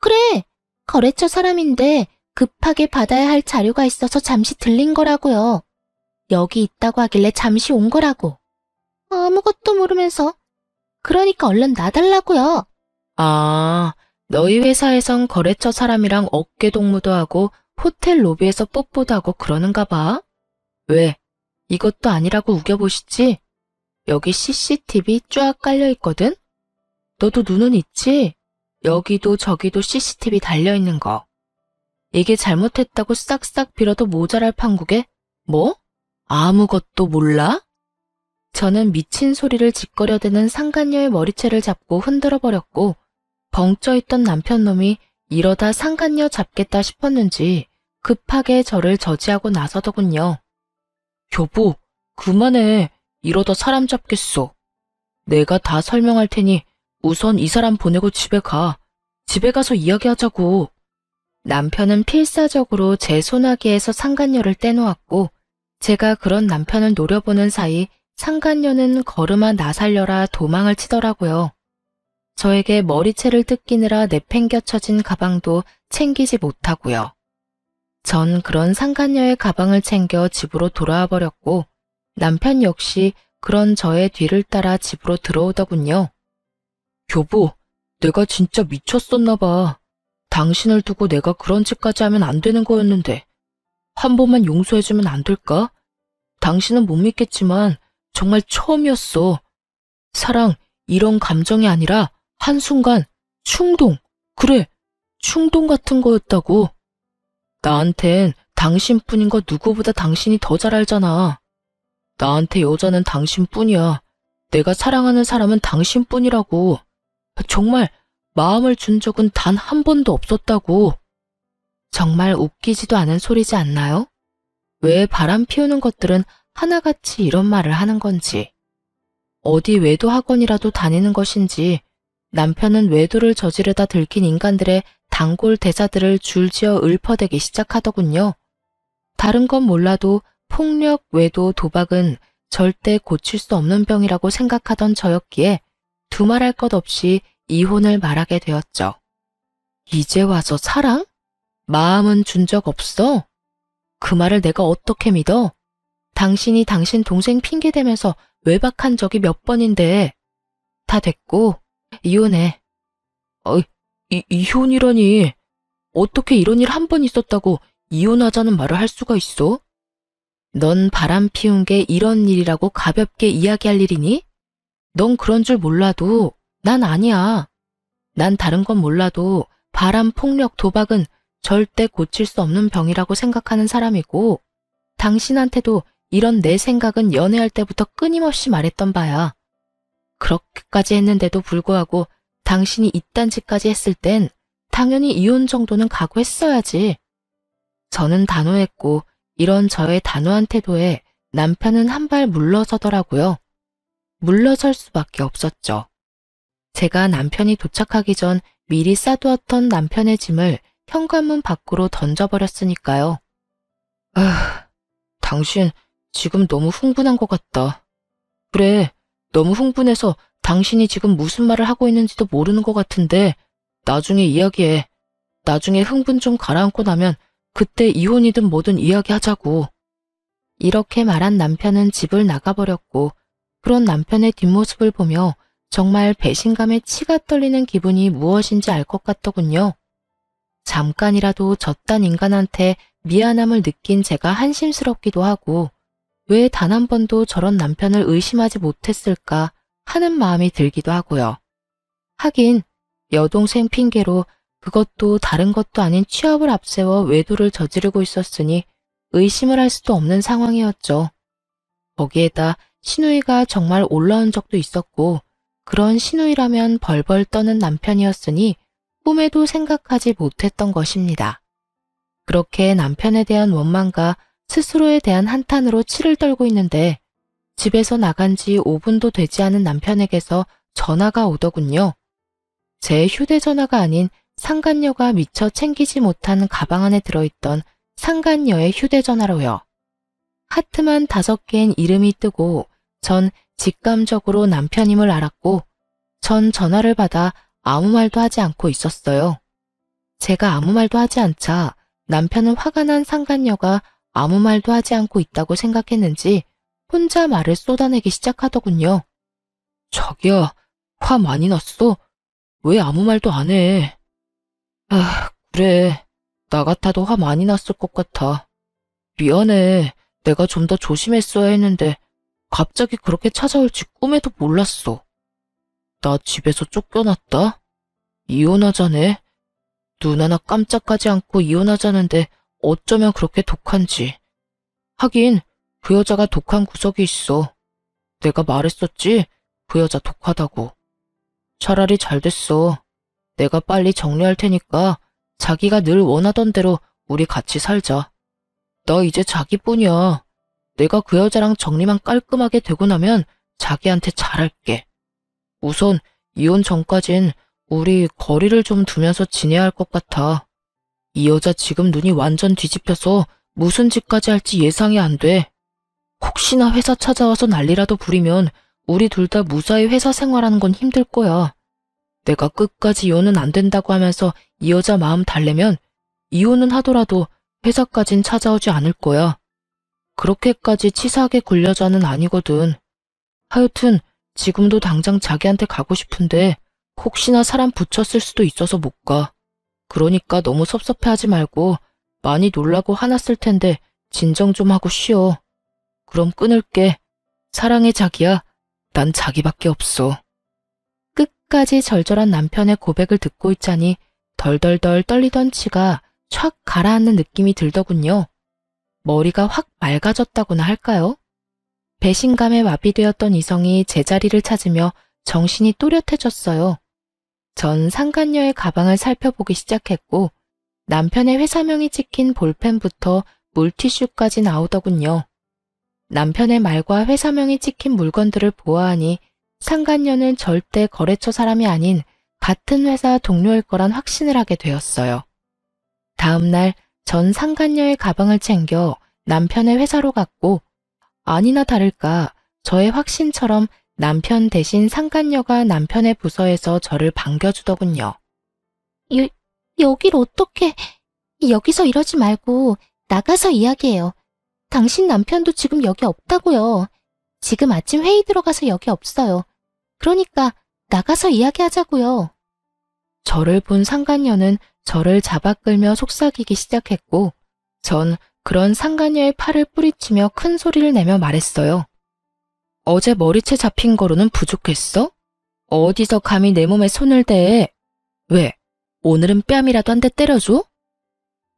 그래. 거래처 사람인데 급하게 받아야 할 자료가 있어서 잠시 들린 거라고요. 여기 있다고 하길래 잠시 온 거라고. 아무것도 모르면서. 그러니까 얼른 놔달라고요. 아, 너희 회사에선 거래처 사람이랑 어깨동무도 하고 호텔 로비에서 뽀뽀도 하고 그러는가 봐. 왜? 이것도 아니라고 우겨보시지? 여기 CCTV 쫙 깔려있거든? 너도 눈은 있지? 여기도 저기도 CCTV 달려있는 거. 이게 잘못했다고 싹싹 빌어도 모자랄 판국에 뭐? 아무것도 몰라? 저는 미친 소리를 짓거려대는 상간녀의 머리채를 잡고 흔들어버렸고 벙쪄있던 남편놈이 이러다 상간녀 잡겠다 싶었는지 급하게 저를 저지하고 나서더군요. 여보, 그만해. 이러다 사람 잡겠어. 내가 다 설명할 테니 우선 이 사람 보내고 집에 가. 집에 가서 이야기하자고. 남편은 필사적으로 제 소나기에서 상간녀를 떼놓았고 제가 그런 남편을 노려보는 사이 상간녀는 걸음아 나 살려라 도망을 치더라고요. 저에게 머리채를 뜯기느라 내팽겨쳐진 가방도 챙기지 못하고요. 전 그런 상간녀의 가방을 챙겨 집으로 돌아와 버렸고 남편 역시 그런 저의 뒤를 따라 집으로 들어오더군요. 여보, 내가 진짜 미쳤었나 봐. 당신을 두고 내가 그런 짓까지 하면 안 되는 거였는데 한 번만 용서해주면 안 될까? 당신은 못 믿겠지만 정말 처음이었어. 사랑, 이런 감정이 아니라 한순간 충동, 그래, 충동 같은 거였다고. 나한텐 당신뿐인 거 누구보다 당신이 더 잘 알잖아. 나한테 여자는 당신뿐이야. 내가 사랑하는 사람은 당신뿐이라고. 정말 마음을 준 적은 단 한 번도 없었다고. 정말 웃기지도 않은 소리지 않나요? 왜 바람 피우는 것들은 하나같이 이런 말을 하는 건지. 어디 외도 학원이라도 다니는 것인지 남편은 외도를 저지르다 들킨 인간들의 단골 대사들을 줄지어 읊어대기 시작하더군요. 다른 건 몰라도 폭력, 외도, 도박은 절대 고칠 수 없는 병이라고 생각하던 저였기에 두말할 것 없이 이혼을 말하게 되었죠. 이제 와서 사랑? 마음은 준 적 없어? 그 말을 내가 어떻게 믿어? 당신이 당신 동생 핑계대면서 외박한 적이 몇 번인데. 다 됐고 이혼해. 이혼이라니. 어떻게 이런 일 한 번 있었다고 이혼하자는 말을 할 수가 있어? 넌 바람 피운 게 이런 일이라고 가볍게 이야기할 일이니? 넌 그런 줄 몰라도 난 아니야. 난 다른 건 몰라도 바람, 폭력, 도박은 절대 고칠 수 없는 병이라고 생각하는 사람이고 당신한테도 이런 내 생각은 연애할 때부터 끊임없이 말했던 바야. 그렇게까지 했는데도 불구하고 당신이 이딴 짓까지 했을 땐 당연히 이혼 정도는 각오했어야지. 저는 단호했고 이런 저의 단호한 태도에 남편은 한 발 물러서더라고요. 물러설 수밖에 없었죠. 제가 남편이 도착하기 전 미리 싸두었던 남편의 짐을 현관문 밖으로 던져버렸으니까요. 당신 지금 너무 흥분한 것 같다. 그래, 너무 흥분해서 당신이 지금 무슨 말을 하고 있는지도 모르는 것 같은데 나중에 이야기해. 나중에 흥분 좀 가라앉고 나면 그때 이혼이든 뭐든 이야기하자고. 이렇게 말한 남편은 집을 나가버렸고 그런 남편의 뒷모습을 보며 정말 배신감에 치가 떨리는 기분이 무엇인지 알 것 같더군요. 잠깐이라도 저딴 인간한테 미안함을 느낀 제가 한심스럽기도 하고 왜 단 한 번도 저런 남편을 의심하지 못했을까 하는 마음이 들기도 하고요. 하긴 여동생 핑계로 그것도 다른 것도 아닌 취업을 앞세워 외도를 저지르고 있었으니 의심을 할 수도 없는 상황이었죠. 거기에다 시누이가 정말 올라온 적도 있었고 그런 시누이라면 벌벌 떠는 남편이었으니 꿈에도 생각하지 못했던 것입니다. 그렇게 남편에 대한 원망과 스스로에 대한 한탄으로 치를 떨고 있는데 집에서 나간 지 5분도 되지 않은 남편에게서 전화가 오더군요. 제 휴대전화가 아닌 상간녀가 미처 챙기지 못한 가방 안에 들어있던 상간녀의 휴대전화로요. 하트만 5개인 이름이 뜨고 전 직감적으로 남편임을 알았고 전 전화를 받아 아무 말도 하지 않고 있었어요. 제가 아무 말도 하지 않자 남편은 화가 난 상간녀가 아무 말도 하지 않고 있다고 생각했는지 혼자 말을 쏟아내기 시작하더군요. 자기야, 화 많이 났어? 왜 아무 말도 안 해? 그래. 나 같아도 화 많이 났을 것 같아. 미안해. 내가 좀 더 조심했어야 했는데 갑자기 그렇게 찾아올지 꿈에도 몰랐어. 나 집에서 쫓겨났다? 이혼하자네? 눈 하나 깜짝하지 않고 이혼하자는데 어쩌면 그렇게 독한지. 하긴 그 여자가 독한 구석이 있어. 내가 말했었지? 그 여자 독하다고. 차라리 잘 됐어. 내가 빨리 정리할 테니까 자기가 늘 원하던 대로 우리 같이 살자. 나 이제 자기뿐이야. 내가 그 여자랑 정리만 깔끔하게 되고 나면 자기한테 잘할게. 우선 이혼 전까진 우리 거리를 좀 두면서 지내야 할 것 같아. 이 여자 지금 눈이 완전 뒤집혀서 무슨 짓까지 할지 예상이 안 돼. 혹시나 회사 찾아와서 난리라도 부리면 우리 둘 다 무사히 회사 생활하는 건 힘들 거야. 내가 끝까지 이혼은 안 된다고 하면서 이 여자 마음 달래면 이혼은 하더라도 회사까진 찾아오지 않을 거야. 그렇게까지 치사하게 굴려자는 아니거든. 하여튼 지금도 당장 자기한테 가고 싶은데 혹시나 사람 붙였을 수도 있어서 못 가. 그러니까 너무 섭섭해하지 말고 많이 놀라고 화났을 텐데 진정 좀 하고 쉬어. 그럼 끊을게. 사랑해 자기야. 난 자기밖에 없어. 끝까지 절절한 남편의 고백을 듣고 있자니 덜덜덜 떨리던 치가 촥 가라앉는 느낌이 들더군요. 머리가 확 맑아졌다고나 할까요? 배신감에 마비되었던 이성이 제자리를 찾으며 정신이 또렷해졌어요. 전 상간녀의 가방을 살펴보기 시작했고 남편의 회사명이 찍힌 볼펜부터 물티슈까지 나오더군요. 남편의 말과 회사명이 찍힌 물건들을 보아하니 상간녀는 절대 거래처 사람이 아닌 같은 회사 동료일 거란 확신을 하게 되었어요. 다음 날 전 상간녀의 가방을 챙겨 남편의 회사로 갔고 아니나 다를까 저의 확신처럼 남편 대신 상간녀가 남편의 부서에서 저를 반겨주더군요. 여길 어떻게... 여기서 이러지 말고 나가서 이야기해요. 당신 남편도 지금 여기 없다고요. 지금 아침 회의 들어가서 여기 없어요. 그러니까 나가서 이야기하자고요. 저를 본 상간녀는 저를 잡아 끌며 속삭이기 시작했고 전 그런 상간녀의 팔을 뿌리치며 큰 소리를 내며 말했어요. 어제 머리채 잡힌 거로는 부족했어? 어디서 감히 내 몸에 손을 대? 왜? 오늘은 뺨이라도 한 대 때려줘?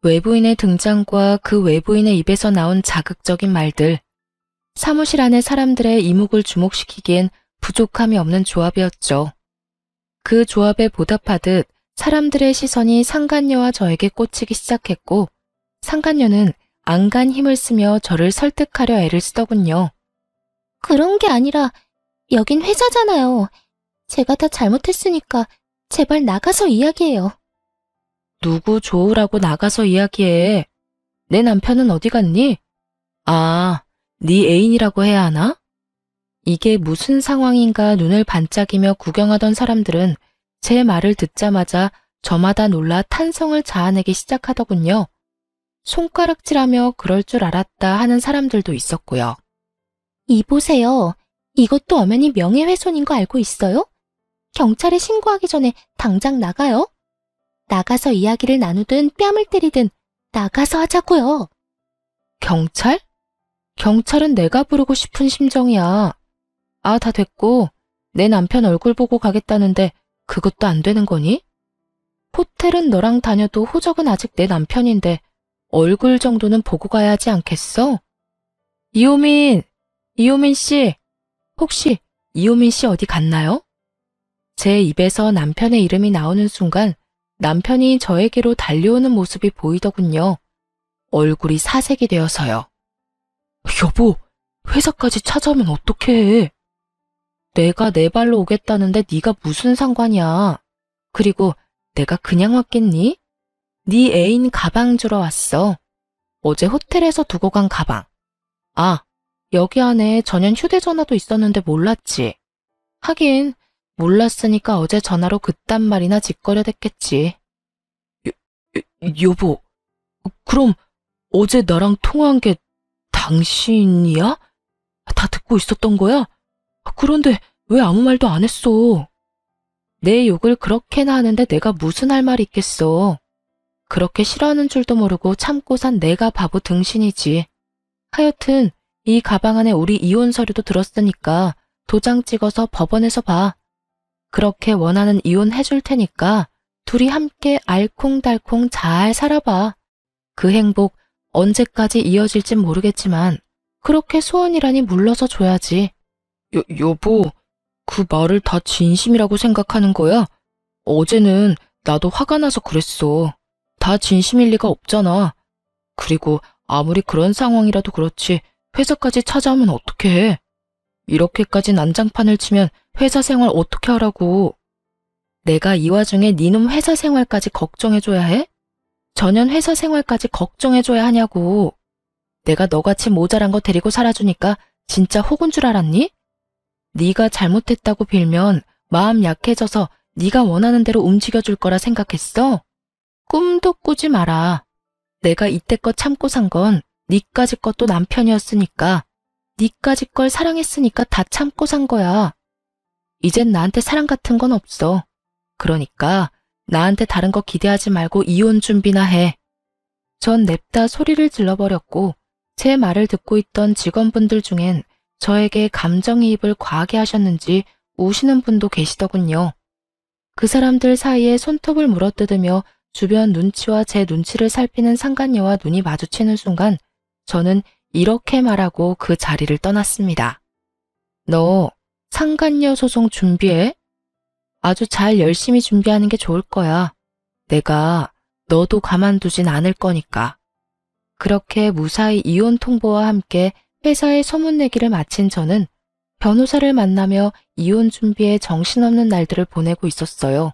외부인의 등장과 그 외부인의 입에서 나온 자극적인 말들. 사무실 안의 사람들의 이목을 주목시키기엔 부족함이 없는 조합이었죠. 그 조합에 보답하듯 사람들의 시선이 상간녀와 저에게 꽂히기 시작했고 상간녀는 안간 힘을 쓰며 저를 설득하려 애를 쓰더군요. 그런 게 아니라 여긴 회사잖아요. 제가 다 잘못했으니까 제발 나가서 이야기해요. 누구 좋으라고 나가서 이야기해. 내 남편은 어디 갔니? 아, 네 애인이라고 해야 하나? 이게 무슨 상황인가 눈을 반짝이며 구경하던 사람들은 제 말을 듣자마자 저마다 놀라 탄성을 자아내기 시작하더군요. 손가락질하며 그럴 줄 알았다 하는 사람들도 있었고요. 이보세요. 이것도 엄연히 명예훼손인 거 알고 있어요? 경찰에 신고하기 전에 당장 나가요. 나가서 이야기를 나누든 뺨을 때리든 나가서 하자고요. 경찰? 경찰은 내가 부르고 싶은 심정이야. 아, 다 됐고 내 남편 얼굴 보고 가겠다는데 그것도 안 되는 거니? 호텔은 너랑 다녀도 호적은 아직 내 남편인데 얼굴 정도는 보고 가야 하지 않겠어? 이호민 씨, 혹시 이호민 씨 어디 갔나요? 제 입에서 남편의 이름이 나오는 순간 남편이 저에게로 달려오는 모습이 보이더군요. 얼굴이 사색이 되어서요. 여보, 회사까지 찾아오면 어떡해? 내가 내 발로 오겠다는데 네가 무슨 상관이야. 그리고 내가 그냥 왔겠니? 네 애인 가방 주러 왔어. 어제 호텔에서 두고 간 가방. 아, 여기 안에 전용 휴대전화도 있었는데 몰랐지. 하긴 몰랐으니까 어제 전화로 그딴 말이나 짓거려댔겠지. 여보, 그럼 어제 나랑 통화한 게 당신이야? 다 듣고 있었던 거야? 그런데 왜 아무 말도 안 했어? 내 욕을 그렇게나 하는데 내가 무슨 할 말이 있겠어. 그렇게 싫어하는 줄도 모르고 참고 산 내가 바보 등신이지. 하여튼 이 가방 안에 우리 이혼 서류도 들었으니까 도장 찍어서 법원에서 봐. 그렇게 원하는 이혼 해줄 테니까 둘이 함께 알콩달콩 잘 살아봐. 그 행복 언제까지 이어질진 모르겠지만 그렇게 소원이라니 물러서 줘야지. 여보, 그 말을 다 진심이라고 생각하는 거야? 어제는 나도 화가 나서 그랬어. 다 진심일 리가 없잖아. 그리고 아무리 그런 상황이라도 그렇지 회사까지 찾아오면 어떡해. 이렇게까지 난장판을 치면 회사 생활 어떻게 하라고. 내가 이 와중에 니놈 회사 생활까지 걱정해줘야 해? 전현 회사 생활까지 걱정해줘야 하냐고. 내가 너같이 모자란 거 데리고 살아주니까 진짜 혹은 줄 알았니? 네가 잘못했다고 빌면 마음 약해져서 네가 원하는 대로 움직여줄 거라 생각했어? 꿈도 꾸지 마라. 내가 이때껏 참고 산 건 니까지 것도 남편이었으니까, 니까지 걸 사랑했으니까 다 참고 산 거야. 이젠 나한테 사랑 같은 건 없어. 그러니까 나한테 다른 거 기대하지 말고 이혼 준비나 해. 전 냅다 소리를 질러버렸고 제 말을 듣고 있던 직원분들 중엔 저에게 감정이입을 과하게 하셨는지 우시는 분도 계시더군요. 그 사람들 사이에 손톱을 물어뜯으며 주변 눈치와 제 눈치를 살피는 상간녀와 눈이 마주치는 순간 저는 이렇게 말하고 그 자리를 떠났습니다. 너 상간녀 소송 준비해? 아주 잘 열심히 준비하는 게 좋을 거야. 내가 너도 가만두진 않을 거니까. 그렇게 무사히 이혼 통보와 함께 회사에 소문내기를 마친 저는 변호사를 만나며 이혼 준비에 정신없는 날들을 보내고 있었어요.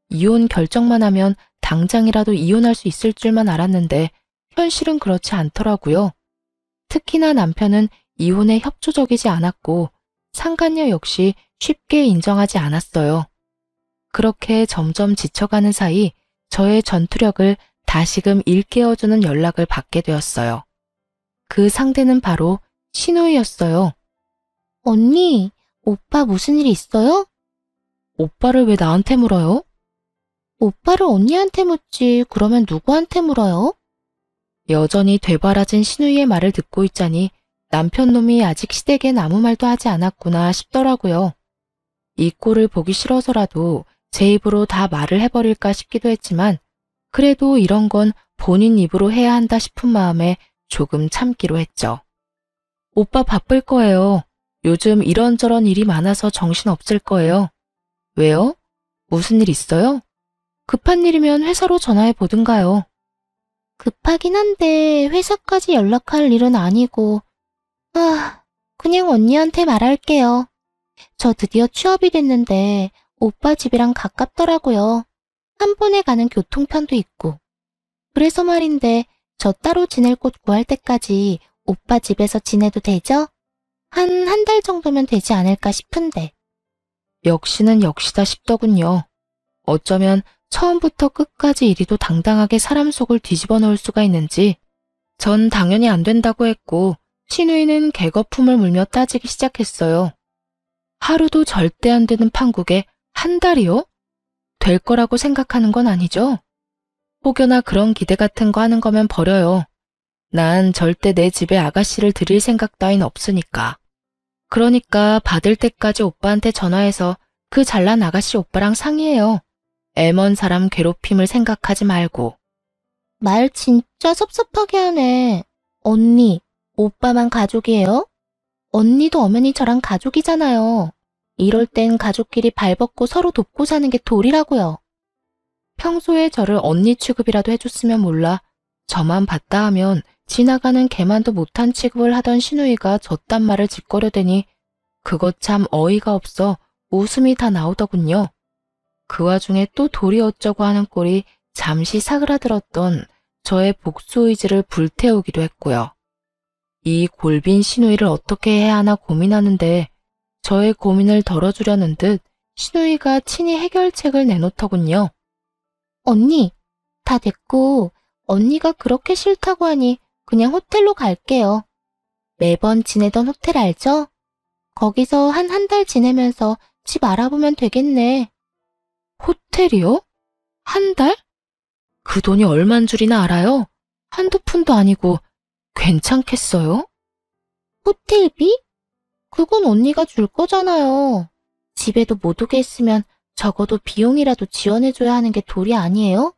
이혼 결정만 하면 당장이라도 이혼할 수 있을 줄만 알았는데 현실은 그렇지 않더라고요. 특히나 남편은 이혼에 협조적이지 않았고 상간녀 역시 쉽게 인정하지 않았어요. 그렇게 점점 지쳐가는 사이 저의 전투력을 다시금 일깨워주는 연락을 받게 되었어요. 그 상대는 바로 신우이였어요. 언니, 오빠 무슨 일 있어요? 오빠를 왜 나한테 물어요? 오빠를 언니한테 묻지, 그러면 누구한테 물어요? 여전히 되바라진 신우이의 말을 듣고 있자니 남편 놈이 아직 시댁엔 아무 말도 하지 않았구나 싶더라고요. 이 꼴을 보기 싫어서라도 제 입으로 다 말을 해버릴까 싶기도 했지만 그래도 이런 건 본인 입으로 해야 한다 싶은 마음에 조금 참기로 했죠. 오빠 바쁠 거예요. 요즘 이런저런 일이 많아서 정신 없을 거예요. 왜요? 무슨 일 있어요? 급한 일이면 회사로 전화해 보든가요. 급하긴 한데 회사까지 연락할 일은 아니고, 그냥 언니한테 말할게요. 저 드디어 취업이 됐는데 오빠 집이랑 가깝더라고요. 한 번에 가는 교통편도 있고. 그래서 말인데 저 따로 지낼 곳 구할 때까지 오빠 집에서 지내도 되죠? 한 달 정도면 되지 않을까 싶은데. 역시는 역시다 싶더군요. 어쩌면 처음부터 끝까지 이리도 당당하게 사람 속을 뒤집어 놓을 수가 있는지 전 당연히 안 된다고 했고 신우이는 개거품을 물며 따지기 시작했어요. 하루도 절대 안 되는 판국에 한 달이요? 될 거라고 생각하는 건 아니죠? 혹여나 그런 기대 같은 거 하는 거면 버려요. 난 절대 내 집에 아가씨를 들일 생각 따윈 없으니까. 그러니까 받을 때까지 오빠한테 전화해서 그 잘난 아가씨 오빠랑 상의해요. 애먼 사람 괴롭힘을 생각하지 말고. 말 진짜 섭섭하게 하네. 언니, 오빠만 가족이에요? 언니도 엄연히 저랑 가족이잖아요. 이럴 땐 가족끼리 발벗고 서로 돕고 사는 게 도리라고요. 평소에 저를 언니 취급이라도 해줬으면 몰라 저만 봤다 하면 지나가는 개만도 못한 취급을 하던 신우이가 저딴 말을 짓거려대니 그것 참 어이가 없어 웃음이 다 나오더군요. 그 와중에 또 도리 어쩌고 하는 꼴이 잠시 사그라들었던 저의 복수 의지를 불태우기도 했고요. 이 골빈 신우이를 어떻게 해야 하나 고민하는데 저의 고민을 덜어주려는 듯 신우이가 친히 해결책을 내놓더군요. 언니, 다 됐고 언니가 그렇게 싫다고 하니 그냥 호텔로 갈게요. 매번 지내던 호텔 알죠? 거기서 한 달 지내면서 집 알아보면 되겠네. 호텔이요? 한 달? 그 돈이 얼만 줄이나 알아요? 한두 푼도 아니고 괜찮겠어요? 호텔비? 그건 언니가 줄 거잖아요. 집에도 못 오게 했으면 적어도 비용이라도 지원해줘야 하는 게 도리 아니에요?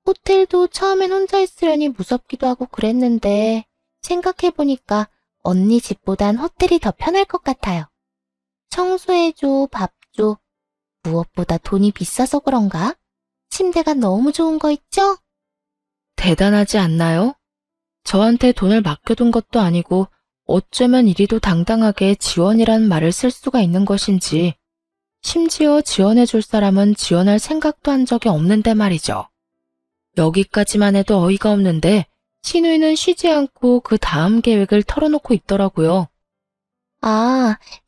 호텔도 처음엔 혼자 있으려니 무섭기도 하고 그랬는데 생각해보니까 언니 집보단 호텔이 더 편할 것 같아요. 청소해줘, 밥 줘. 무엇보다 돈이 비싸서 그런가? 침대가 너무 좋은 거 있죠? 대단하지 않나요? 저한테 돈을 맡겨둔 것도 아니고 어쩌면 이리도 당당하게 지원이란 말을 쓸 수가 있는 것인지 심지어 지원해줄 사람은 지원할 생각도 한 적이 없는데 말이죠. 여기까지만 해도 어이가 없는데 신우이는 쉬지 않고 그 다음 계획을 털어놓고 있더라고요.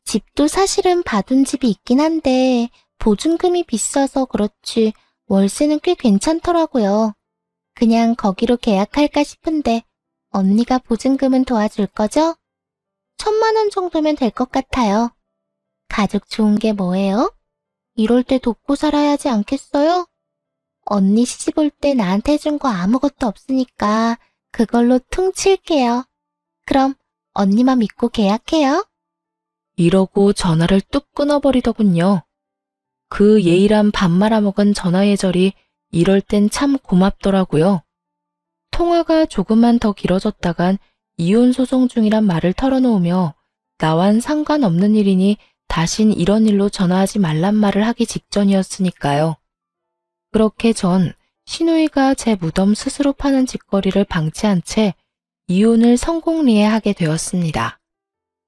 집도 사실은 받은 집이 있긴 한데 보증금이 비싸서 그렇지 월세는 꽤 괜찮더라고요. 그냥 거기로 계약할까 싶은데 언니가 보증금은 도와줄 거죠? 1,000만 원 정도면 될 것 같아요. 가족 좋은 게 뭐예요? 이럴 때 돕고 살아야 하지 않겠어요? 언니 시집 올 때 나한테 해준 거 아무것도 없으니까 그걸로 퉁칠게요. 그럼 언니만 믿고 계약해요. 이러고 전화를 뚝 끊어버리더군요. 그 예의란 밥 말아먹은 전화 예절이 이럴 땐 참 고맙더라고요. 통화가 조금만 더 길어졌다간 이혼 소송 중이란 말을 털어놓으며 나와는 상관없는 일이니 다신 이런 일로 전화하지 말란 말을 하기 직전이었으니까요. 그렇게 전 신우이가 제 무덤 스스로 파는 짓거리를 방치한 채 이혼을 성공리해하게 되었습니다.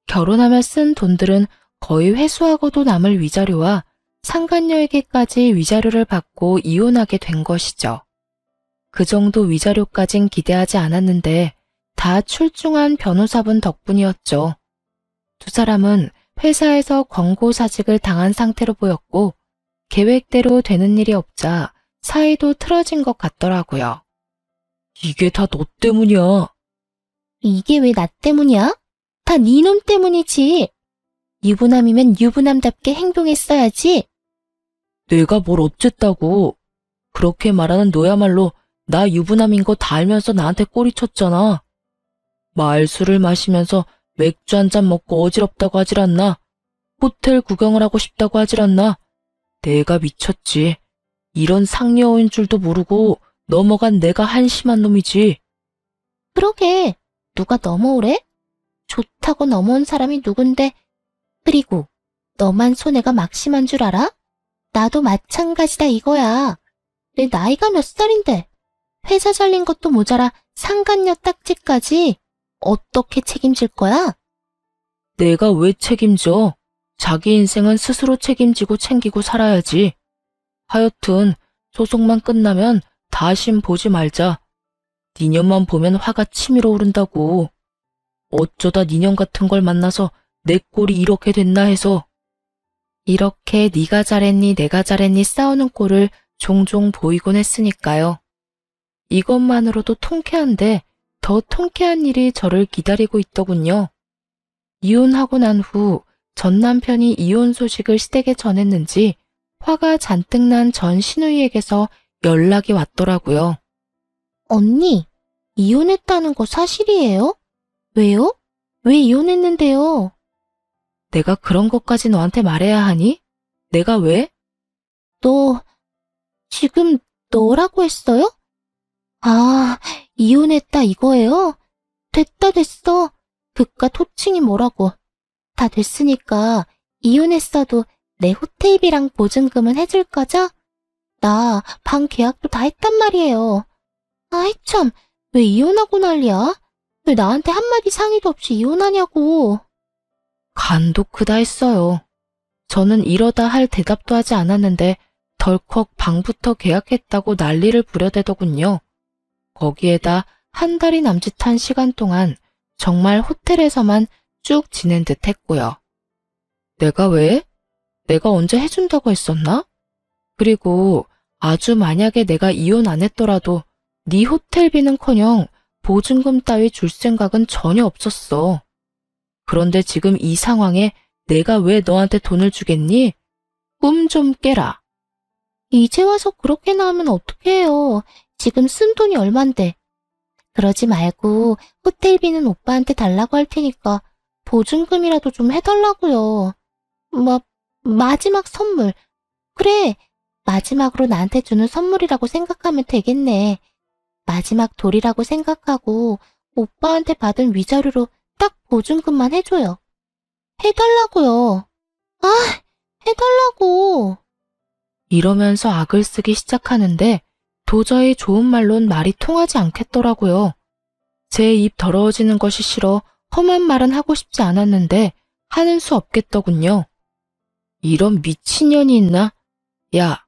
결혼하며 쓴 돈들은 거의 회수하고도 남을 위자료와 상간녀에게까지 위자료를 받고 이혼하게 된 것이죠. 그 정도 위자료까진 기대하지 않았는데 다 출중한 변호사분 덕분이었죠. 두 사람은 회사에서 권고사직을 당한 상태로 보였고 계획대로 되는 일이 없자 사이도 틀어진 것 같더라고요. 이게 다 너 때문이야. 이게 왜 나 때문이야? 다 네 놈 때문이지. 유부남이면 유부남답게 행동했어야지. 내가 뭘 어쨌다고. 그렇게 말하는 너야말로 나 유부남인 거 다 알면서 나한테 꼬리쳤잖아. 말술을 마시면서 맥주 한 잔 먹고 어지럽다고 하질 않나? 호텔 구경을 하고 싶다고 하질 않나? 내가 미쳤지. 이런 상여인 줄도 모르고 넘어간 내가 한심한 놈이지. 그러게, 누가 넘어오래? 좋다고 넘어온 사람이 누군데? 그리고 너만 손해가 막심한 줄 알아? 나도 마찬가지다 이거야. 내 나이가 몇 살인데 회사 잘린 것도 모자라 상간녀 딱지까지 어떻게 책임질 거야? 내가 왜 책임져? 자기 인생은 스스로 책임지고 챙기고 살아야지. 하여튼 소송만 끝나면 다신 보지 말자. 니년만 보면 화가 치밀어 오른다고. 어쩌다 니년 같은 걸 만나서 내 꼴이 이렇게 됐나 해서. 이렇게 네가 잘했니 내가 잘했니 싸우는 꼴을 종종 보이곤 했으니까요. 이것만으로도 통쾌한데 더 통쾌한 일이 저를 기다리고 있더군요. 이혼하고 난 후 전 남편이 이혼 소식을 시댁에 전했는지 화가 잔뜩 난 전 시누이에게서 연락이 왔더라고요. 언니, 이혼했다는 거 사실이에요? 왜요? 왜 이혼했는데요? 내가 그런 것까지 너한테 말해야 하니? 내가 왜? 너, 지금 너라고 했어요? 아, 이혼했다 이거예요? 됐다 됐어. 그깟 호칭이 뭐라고. 다 됐으니까 이혼했어도 내 호텔비랑 보증금은 해줄 거죠? 나 방 계약도 다 했단 말이에요. 아이 참, 왜 이혼하고 난리야? 왜 나한테 한마디 상의도 없이 이혼하냐고. 간도 크다 했어요. 저는 이러다 할 대답도 하지 않았는데 덜컥 방부터 계약했다고 난리를 부려대더군요. 거기에다 한 달이 남짓한 시간 동안 정말 호텔에서만 쭉 지낸 듯 했고요. 내가 왜? 내가 언제 해준다고 했었나? 그리고 아주 만약에 내가 이혼 안 했더라도 네 호텔비는커녕 보증금 따위 줄 생각은 전혀 없었어. 그런데 지금 이 상황에 내가 왜 너한테 돈을 주겠니? 꿈 좀 깨라. 이제 와서 그렇게 나오면 어떡해요. 지금 쓴 돈이 얼만데. 그러지 말고 호텔비는 오빠한테 달라고 할 테니까 보증금이라도 좀 해달라고요. 마지막 선물. 그래, 마지막으로 나한테 주는 선물이라고 생각하면 되겠네. 마지막 돌이라고 생각하고 오빠한테 받은 위자료로 딱 보증금만 해줘요. 해달라고요. 아, 해달라고. 이러면서 악을 쓰기 시작하는데 도저히 좋은 말론 말이 통하지 않겠더라고요. 제 입 더러워지는 것이 싫어 험한 말은 하고 싶지 않았는데 하는 수 없겠더군요. 이런 미친년이 있나? 야,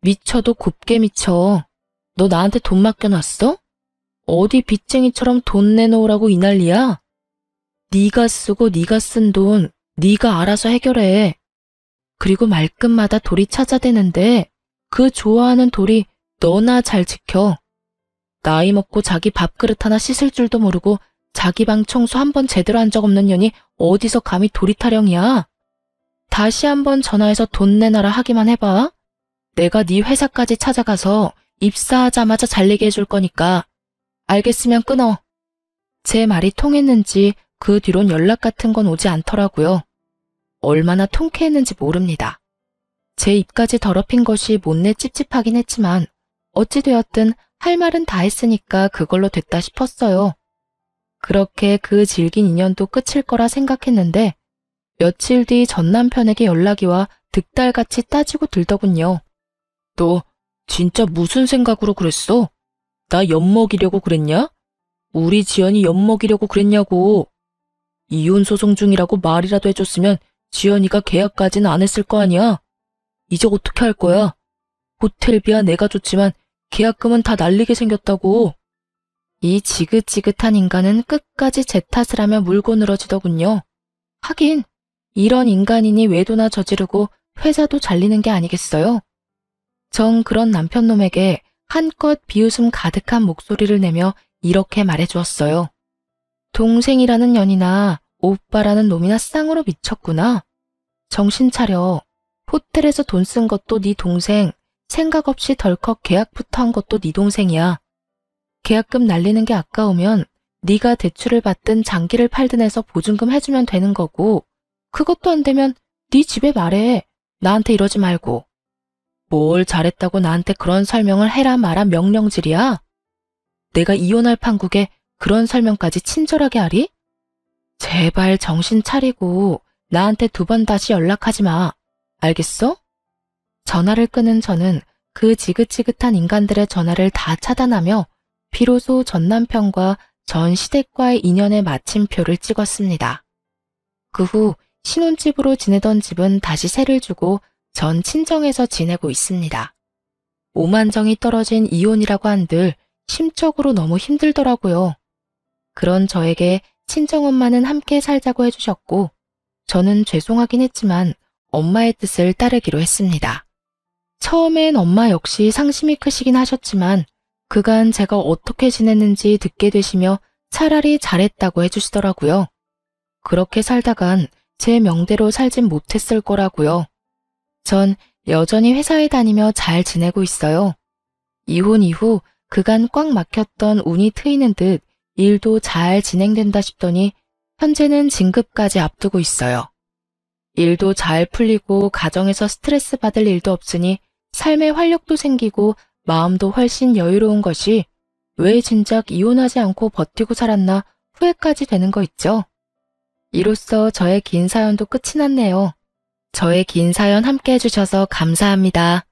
미쳐도 곱게 미쳐. 너 나한테 돈 맡겨놨어? 어디 빚쟁이처럼 돈 내놓으라고 이 난리야? 네가 쓰고 네가 쓴 돈 네가 알아서 해결해. 그리고 말끝마다 돌이 찾아대는데 그 좋아하는 돌이 너나 잘 지켜. 나이 먹고 자기 밥그릇 하나 씻을 줄도 모르고 자기 방 청소 한 번 제대로 한 적 없는 년이 어디서 감히 돌이 타령이야. 다시 한번 전화해서 돈 내놔라 하기만 해봐. 내가 네 회사까지 찾아가서 입사하자마자 잘리게 해줄 거니까. 알겠으면 끊어. 제 말이 통했는지 그 뒤론 연락 같은 건 오지 않더라고요. 얼마나 통쾌했는지 모릅니다. 제 입까지 더럽힌 것이 못내 찝찝하긴 했지만 어찌되었든 할 말은 다 했으니까 그걸로 됐다 싶었어요. 그렇게 그 질긴 인연도 끝일 거라 생각했는데 며칠 뒤 전 남편에게 연락이 와 득달같이 따지고 들더군요. 너 진짜 무슨 생각으로 그랬어? 나 엿먹이려고 그랬냐? 우리 지연이 엿먹이려고 그랬냐고. 이혼 소송 중이라고 말이라도 해줬으면 지연이가 계약까지는 안 했을 거 아니야. 이제 어떻게 할 거야? 호텔비야 내가 줬지만 계약금은 다 날리게 생겼다고. 이 지긋지긋한 인간은 끝까지 제 탓을 하며 물고 늘어지더군요. 하긴 이런 인간이니 외도나 저지르고 회사도 잘리는 게 아니겠어요? 전 그런 남편놈에게 한껏 비웃음 가득한 목소리를 내며 이렇게 말해주었어요. 동생이라는 년이나 오빠라는 놈이나 쌍으로 미쳤구나. 정신 차려. 호텔에서 돈 쓴 것도 네 동생, 생각 없이 덜컥 계약부터 한 것도 네 동생이야. 계약금 날리는 게 아까우면 네가 대출을 받든 장기를 팔든 해서 보증금 해주면 되는 거고, 그것도 안 되면 네 집에 말해. 나한테 이러지 말고. 뭘 잘했다고 나한테 그런 설명을 해라 마라 명령질이야? 내가 이혼할 판국에 그런 설명까지 친절하게 하리? 제발 정신 차리고 나한테 2번 다시 연락하지 마. 알겠어? 전화를 끊은 저는 그 지긋지긋한 인간들의 전화를 다 차단하며 비로소 전 남편과 전 시댁과의 인연의 마침표를 찍었습니다. 그 후 신혼집으로 지내던 집은 다시 세를 주고 전 친정에서 지내고 있습니다. 오만정이 떨어진 이혼이라고 한들 심적으로 너무 힘들더라고요. 그런 저에게 친정엄마는 함께 살자고 해주셨고 저는 죄송하긴 했지만 엄마의 뜻을 따르기로 했습니다. 처음엔 엄마 역시 상심이 크시긴 하셨지만 그간 제가 어떻게 지냈는지 듣게 되시며 차라리 잘했다고 해주시더라고요. 그렇게 살다간 제 명대로 살진 못했을 거라고요. 전 여전히 회사에 다니며 잘 지내고 있어요. 이혼 이후 그간 꽉 막혔던 운이 트이는 듯 일도 잘 진행된다 싶더니 현재는 진급까지 앞두고 있어요. 일도 잘 풀리고 가정에서 스트레스 받을 일도 없으니 삶의 활력도 생기고 마음도 훨씬 여유로운 것이 왜 진작 이혼하지 않고 버티고 살았나 후회까지 되는 거 있죠. 이로써 저의 긴 사연도 끝이 났네요. 저의 긴 사연 함께 해주셔서 감사합니다.